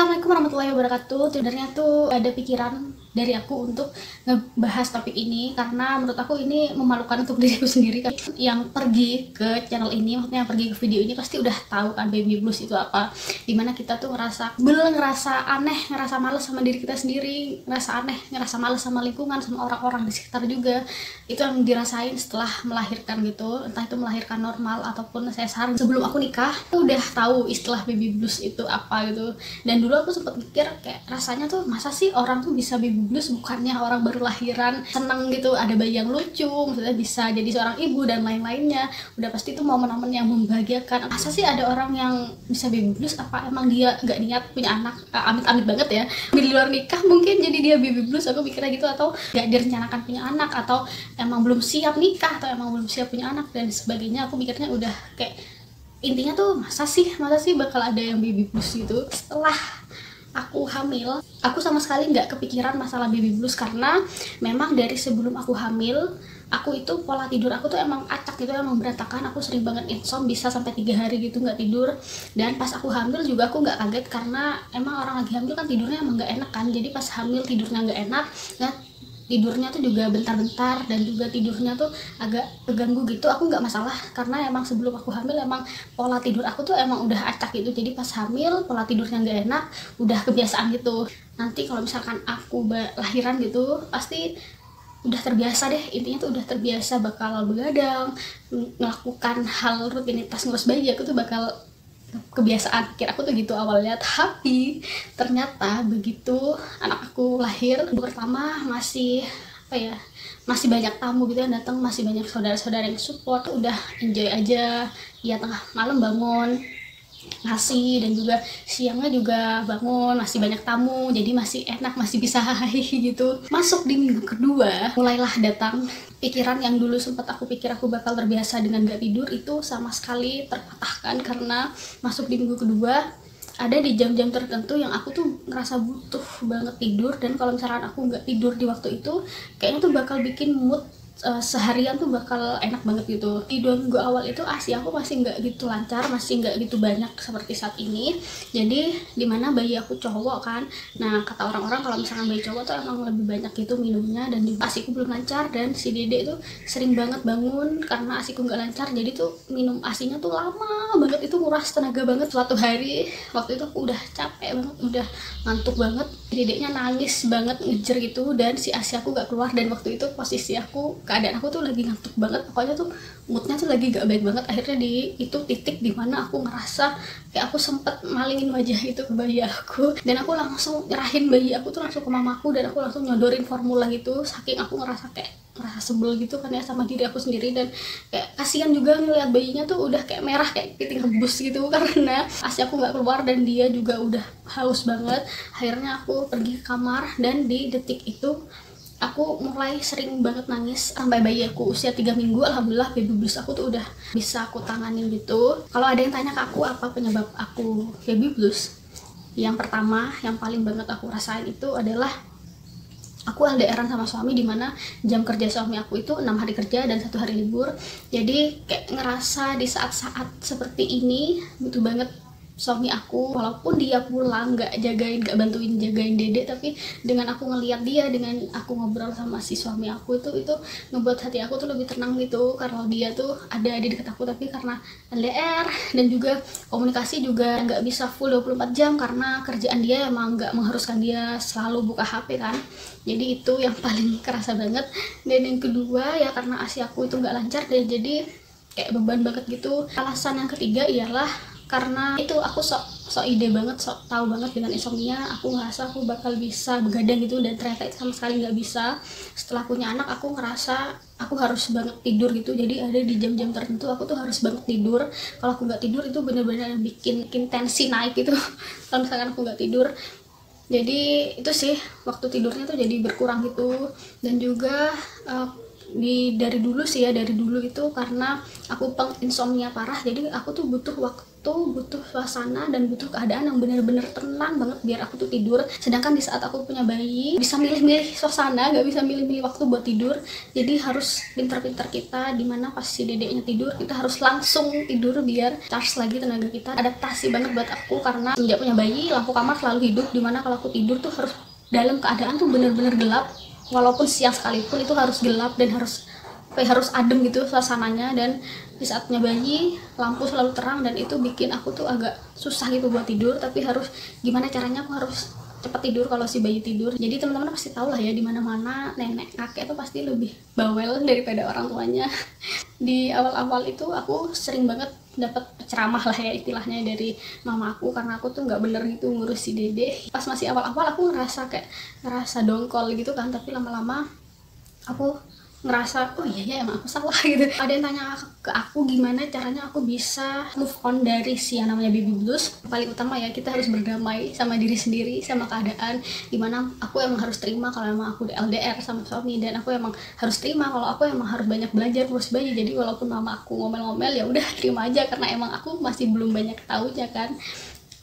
Assalamualaikum warahmatullahi wabarakatuh. Sebenarnya tuh ada pikiran dari aku untuk ngebahas topik ini karena menurut aku ini memalukan untuk diriku sendiri. Yang pergi ke channel ini, maksudnya yang pergi ke video ini pasti udah tahu kan baby blues itu apa. Dimana kita tuh ngerasa aneh, ngerasa males sama diri kita sendiri, ngerasa aneh, ngerasa males sama lingkungan, sama orang-orang di sekitar juga. Itu yang dirasain setelah melahirkan gitu, entah itu melahirkan normal ataupun sesar. Sebelum aku nikah, aku udah tahu istilah baby blues itu apa gitu. Dan dulu aku sempat mikir kayak rasanya tuh masa sih orang tuh bisa baby blues, bukannya orang baru lahiran seneng gitu, ada bayi yang lucu, maksudnya bisa jadi seorang ibu dan lain-lainnya, udah pasti itu momen-momen yang membahagiakan. Masa sih ada orang yang bisa baby blues? Apa emang dia nggak niat punya anak? Amit-amit banget ya, di luar nikah mungkin jadi dia baby blues, aku pikirnya gitu. Atau nggak direncanakan punya anak, atau emang belum siap nikah, atau emang belum siap punya anak dan sebagainya. Aku mikirnya udah kayak intinya tuh masa sih bakal ada yang baby blues gitu. Setelah aku hamil, aku sama sekali nggak kepikiran masalah baby blues karena memang dari sebelum aku hamil, aku itu pola tidur aku tuh emang acak gitu, emang berantakan. Aku sering banget insomnia, bisa sampai 3 hari gitu nggak tidur. Dan pas aku hamil juga aku nggak kaget karena emang orang lagi hamil kan tidurnya emang nggak enak kan. Jadi pas hamil tidurnya nggak enak, dan tidurnya tuh juga bentar-bentar, dan juga tidurnya tuh agak keganggu gitu. Aku nggak masalah karena emang sebelum aku hamil emang pola tidur aku tuh emang udah acak gitu. Jadi pas hamil pola tidurnya nggak enak, udah kebiasaan gitu. Nanti kalau misalkan aku lahiran gitu pasti udah terbiasa deh, intinya tuh udah terbiasa bakal begadang, melakukan hal rutinitas ngurus bayi. Aku tuh bakal kebiasaan, pikir aku tuh gitu awalnya. Tapi ternyata begitu anak aku lahir pertama, masih masih banyak tamu gitu yang datang, masih banyak saudara-saudara yang support, udah enjoy aja ya. Tengah malam bangun ngasih, dan juga siangnya juga bangun masih banyak tamu, jadi masih enak, masih bisa gitu. Masuk di minggu kedua mulailah datang pikiran yang dulu sempat aku pikir aku bakal terbiasa dengan gak tidur, itu sama sekali terpatahkan karena masuk di minggu kedua ada di jam-jam tertentu yang aku tuh ngerasa butuh banget tidur. Dan kalau misalkan aku nggak tidur di waktu itu, kayaknya tuh bakal bikin mood seharian tuh bakal enak banget gitu. Di 2 minggu awal itu ASI aku masih nggak gitu lancar, masih nggak gitu banyak seperti saat ini. Jadi dimana bayi aku cowok kan, nah kata orang-orang kalau misalkan bayi cowok tuh emang lebih banyak gitu minumnya. Dan juga ASIku belum lancar, dan si Dede tuh sering banget bangun karena ASIku nggak lancar. Jadi tuh minum ASInya tuh lama banget, itu nguras tenaga banget. Suatu hari waktu itu aku udah capek banget, udah ngantuk banget, Dedeknya nangis banget ngejer gitu, dan si ASI aku gak keluar. Dan waktu itu posisi aku, keadaan aku tuh lagi ngantuk banget, pokoknya tuh moodnya tuh lagi gak baik banget. Akhirnya di itu titik dimana aku ngerasa kayak aku sempet malingin wajah itu ke bayi aku, dan aku langsung nyerahin bayi aku tuh langsung ke mamaku, dan aku langsung nyodorin formula gitu, saking aku ngerasa sebel gitu kan ya sama diri aku sendiri. Dan kayak kasihan juga ngeliat bayinya tuh udah kayak merah kayak piting rebus gitu karena ASI aku nggak keluar, dan dia juga udah haus banget. Akhirnya aku pergi ke kamar, dan di detik itu aku mulai sering banget nangis. Sampai bayi aku usia 3 minggu, alhamdulillah baby blues aku tuh udah bisa aku tanganin gitu. Kalau ada yang tanya ke aku apa penyebab aku baby blues, yang pertama yang paling banget aku rasain itu adalah aku LDRan sama suami, dimana jam kerja suami aku itu 6 hari kerja dan 1 hari libur. Jadi kayak ngerasa di saat-saat seperti ini butuh banget suami aku. Walaupun dia pulang nggak bantuin jagain Dede, tapi dengan aku ngeliat dia, dengan aku ngobrol sama si suami aku itu ngebuat hati aku tuh lebih tenang gitu. Karena dia tuh ada di dekat aku, tapi karena LDR dan juga komunikasi juga nggak bisa full 24 jam karena kerjaan dia emang nggak mengharuskan dia selalu buka HP kan. Jadi itu yang paling kerasa banget. Dan yang kedua ya karena ASI aku itu nggak lancar, dan jadi kayak beban banget gitu. Alasan yang ketiga ialah karena itu aku sok ide banget, sok tahu banget dengan insomnia. Aku ngerasa aku bakal bisa begadang gitu, dan ternyata itu sama sekali nggak bisa. Setelah punya anak aku ngerasa aku harus banget tidur gitu. Jadi ada di jam-jam tertentu aku tuh harus banget tidur. Kalau aku nggak tidur itu bener-bener bikin tensi naik gitu kalau misalkan aku nggak tidur. Jadi itu sih, waktu tidurnya tuh jadi berkurang gitu. Dan juga dari dulu sih ya, dari dulu itu karena aku penginsomnia parah, jadi aku tuh butuh waktu, butuh suasana, dan butuh keadaan yang bener-bener tenang banget biar aku tuh tidur. Sedangkan di saat aku punya bayi bisa milih-milih suasana, gak bisa milih-milih waktu buat tidur. Jadi harus pintar-pintar kita dimana pas si dedeknya tidur kita harus langsung tidur biar charge lagi tenaga kita. Adaptasi banget buat aku karena sejak punya bayi lampu kamar selalu hidup, dimana kalau aku tidur tuh harus dalam keadaan tuh bener-bener gelap. Walaupun siang sekalipun itu harus gelap dan harus adem gitu suasananya. Dan di saat punya bayi lampu selalu terang, dan itu bikin aku tuh agak susah gitu buat tidur. Tapi harus gimana caranya, aku harus cepat tidur kalau si bayi tidur. Jadi teman-teman pasti tahu lah ya, di mana-mana nenek kakek tuh pasti lebih bawel daripada orang tuanya. Di awal-awal itu aku sering banget dapat ceramah lah ya istilahnya dari mama aku, karena aku tuh nggak bener gitu ngurus si dede. Pas masih awal-awal aku ngerasa dongkol gitu kan, tapi lama-lama aku ngerasa oh iya ya emang aku salah gitu. Ada yang tanya ke aku gimana caranya aku bisa move on dari si yang namanya baby blues. Paling utama ya, kita harus berdamai sama diri sendiri, sama keadaan. Dimana aku emang harus terima kalau emang aku LDR sama suami, dan aku emang harus terima kalau aku emang harus banyak belajar ngurus bayi. Jadi walaupun mama aku ngomel-ngomel, ya udah terima aja karena emang aku masih belum banyak tahu ya kan.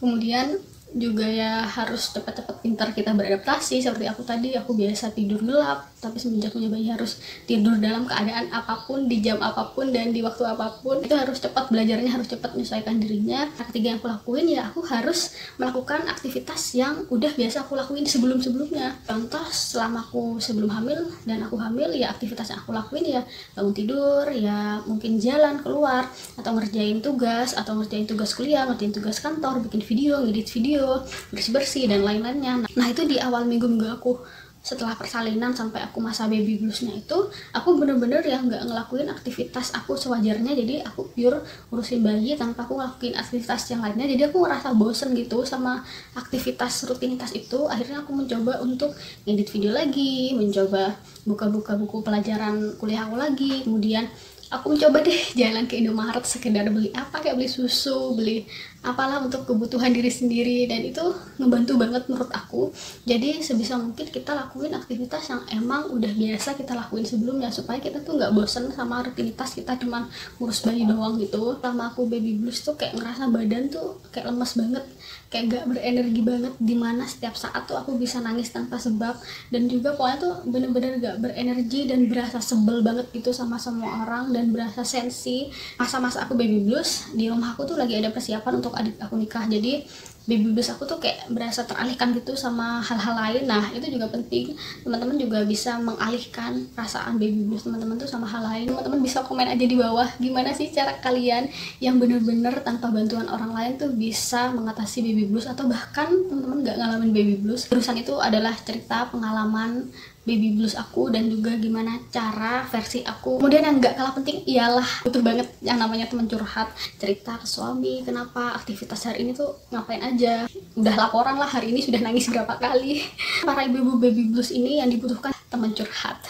Kemudian juga ya harus cepat-cepat pintar kita beradaptasi. Seperti aku tadi, aku biasa tidur gelap, tapi semenjak punya bayi harus tidur dalam keadaan apapun, di jam apapun, dan di waktu apapun. Itu harus cepat belajarnya, harus cepat menyesuaikan dirinya. Yang ketiga yang aku lakuin ya, aku harus melakukan aktivitas yang udah biasa aku lakuin sebelum-sebelumnya. Contoh, selama aku sebelum hamil dan aku hamil, ya aktivitas yang aku lakuin ya bangun tidur, ya mungkin jalan keluar, atau ngerjain tugas kuliah, ngerjain tugas kantor, bikin video, ngedit video, bersih-bersih, dan lain-lainnya. Nah itu di awal minggu-minggu aku setelah persalinan sampai aku masa baby bluesnya itu, aku bener-bener ya nggak ngelakuin aktivitas aku sewajarnya. Jadi aku pure ngurusin bayi tanpa aku ngelakuin aktivitas yang lainnya. Jadi aku ngerasa bosen gitu sama aktivitas rutinitas itu. Akhirnya aku mencoba untuk ngedit video lagi, mencoba buka-buka buku pelajaran kuliah aku lagi. Kemudian aku mencoba deh jalan ke Indomaret, sekedar beli apa, kayak beli susu, beli apalah untuk kebutuhan diri sendiri, dan itu ngebantu banget menurut aku. Jadi sebisa mungkin kita lakuin aktivitas yang emang udah biasa kita lakuin sebelumnya, supaya kita tuh nggak bosen sama rutinitas kita cuman ngurus bayi doang gitu. Sama aku baby blues tuh kayak ngerasa badan tuh kayak lemas banget, kayak gak berenergi banget, dimana setiap saat tuh aku bisa nangis tanpa sebab, dan juga pokoknya tuh bener-bener gak berenergi dan berasa sebel banget gitu sama semua orang, dan berasa sensi. Masa-masa aku baby blues, di rumah aku tuh lagi ada persiapan untuk adik aku nikah, jadi baby blues aku tuh kayak berasa teralihkan gitu sama hal-hal lain. Nah itu juga penting, teman-teman juga bisa mengalihkan perasaan baby blues teman-teman tuh sama hal lain. Teman-teman bisa komen aja di bawah gimana sih cara kalian yang bener-bener tanpa bantuan orang lain tuh bisa mengatasi baby blues, atau bahkan teman-teman gak ngalamin baby blues. Terusan itu adalah cerita pengalaman baby blues aku, dan juga gimana cara versi aku. Kemudian yang gak kalah penting ialah butuh banget yang namanya teman curhat, cerita ke suami kenapa aktivitas hari ini tuh ngapain aja, udah laporan lah hari ini sudah nangis berapa kali. Para ibu-ibu baby blues ini yang dibutuhkan teman curhat.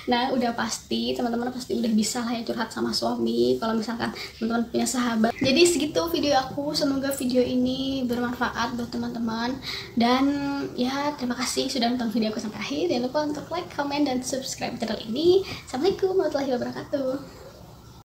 Nah udah pasti teman-teman pasti udah bisa lah ya curhat sama suami kalau misalkan teman-teman punya sahabat. Jadi segitu video aku, semoga video ini bermanfaat buat teman-teman, dan ya terima kasih sudah nonton video aku sampai akhir. Jangan lupa untuk like, comment, dan subscribe channel ini. Assalamualaikum warahmatullahi wabarakatuh.